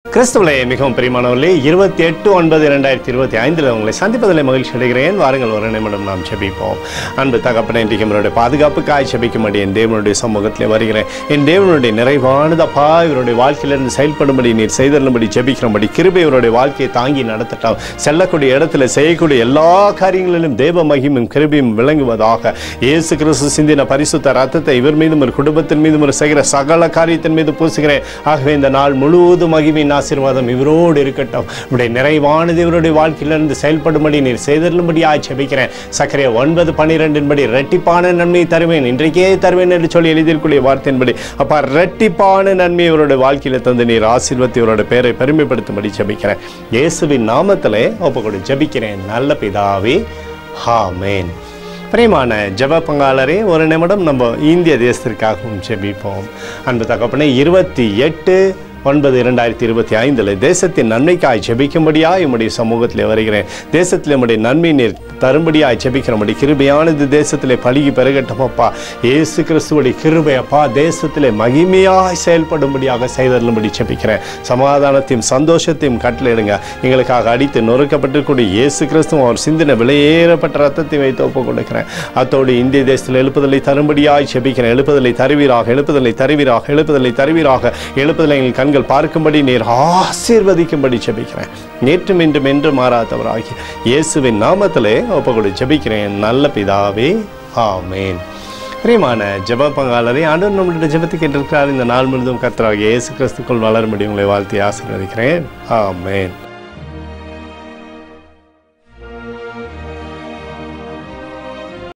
கிறிஸ்துவிலே மிகவும் பிரியமானவர்களே 28/9/2025 உங்களை சந்திப்பதில் மகிழ்ச்சி அடைகிறேன். வாருங்கள் ஒரு நிமிடம் நாம் ஜெபிப்போம். அன்பு தகப்பனே, இன்றைக்கு நம்மளுடைய பாதுகாப்புக்காய் ஜெபிக்கும்படி என் தேவனுடைய சமூகத்தில் வருகிறேன். என் தேவனுடைய நிறைவானதப்பா இவருடைய வாழ்க்கையிலிருந்து செயல்படும்படி நீர் செய்தருளும்படி ஜெபிக்கிறபடி கிருபை இவருடைய வாழ்க்கையை தாங்கி நடத்தட்டும். செல்லக்கூடிய இடத்துல செய்யக்கூடிய எல்லா காரியங்களிலும் தேவ மகிமையும் கிருபையும் விளங்குவதாக. இயேசு கிறிஸ்து சிந்தின பரிசுத்த ரத்தத்தை இவர் மீதும் ஒரு குடும்பத்தின் மீதும் ஒரு செய்கிற சகல காரியத்தின் மீது பூசுகிறேன். ஆகவே இந்த நாள் முழுவதும் மகிமை ஆசீர்வாதம் இவரோடு இருக்கட்டும். உடைய நிறைவானது இவருடைய வாழ்க்கையிலிருந்து செயல்படும்படி நீர் செய்தருளும்படி ஜெபிக்கிறேன். சக்கரையா 9:12 இரட்டிப்பான நன்மையை தருவேன், இன்றைக்கே தருவேன் என்று சொல்லி எழுதியிருக்கூடிய வார்த்தையின்படி அப்பா இரட்டிப்பான நன்மை இவருடைய வாழ்க்கையில தந்து நீர் ஆசீர்வதித்து இவருடைய பேரை பெருமைப்படுத்தும்படி ஜெபிக்கிறேன். இயேசுவின் நாமத்திலே ஒப்புக்கொண்டு ஜெபிக்கிறேன் நல்ல பிதாவே, ஆமென். பிரியமான ஜெப பங்காளரே, ஒரு நிமிடம் நம்ம இந்திய தேசத்திற்காகவும் ஜெபிப்போம். அன்பு தகப்பனே, 28/9/2025 தேசத்தின் நன்மைக்காய் ஜெபிக்கும்படியாய் உம்முடைய சமூகத்தில் வருகிறேன். தேசத்தில் உம்முடைய நன்மை நீர் தரும்படியாய் ஜெபிக்கிறபடி கிருபையானது தேசத்திலே பழுகி பெருகட்டும் அப்பா. இயேசு கிறிஸ்துவுடைய கிருபை அப்பா தேசத்திலே மகிமையாய் செயல்படும்படியாக செய்தருளும்படி ஜெபிக்கிறேன். சமாதானத்தையும் சந்தோஷத்தையும் கட்டளையிடுங்க. எங்களுக்காக அடித்து நொறுக்கப்பட்டிருக்கூடிய இயேசு கிறிஸ்துவும் அவர் சிந்தின விலையேறப்பட்ட ரத்தத்தை வைத்து ஒப்புக் கொடுக்கிறேன். அத்தோடு இந்திய தேசத்தில் எழுப்புதலை தரும்படியாய் ஜெபிக்கிறேன். எழுப்புதலை தருவீராக, எழுப்புதலை தருவீராக, எழுப்புதலை தருவீராக, எழுப்புதலை எங்கள் கண்கள் பார்க்கும்படி நீர் ஆசீர்வதிக்கும்படி ஜெபிக்கிறேன். நேற்றும் இன்றும் என்று மாறாதவராகி இயேசுவின் நாமத்திலே ஒப்புக்கொண்டு ஜெபிக்கிறேன் நல்ல பிதாவே, ஆமென். பிரியமான ஜெப பங்காளரை, ஆண்டவர் நம்மளுடைய ஜெபத்தை கேட்டிருக்கிறார். இந்த நாள் முழுவதும் கர்த்தராகிய இயேசு கிறிஸ்துக்குள் வளரும்படி உங்களை வாழ்த்தி ஆசீர்வதிக்கிறேன். ஆமென்.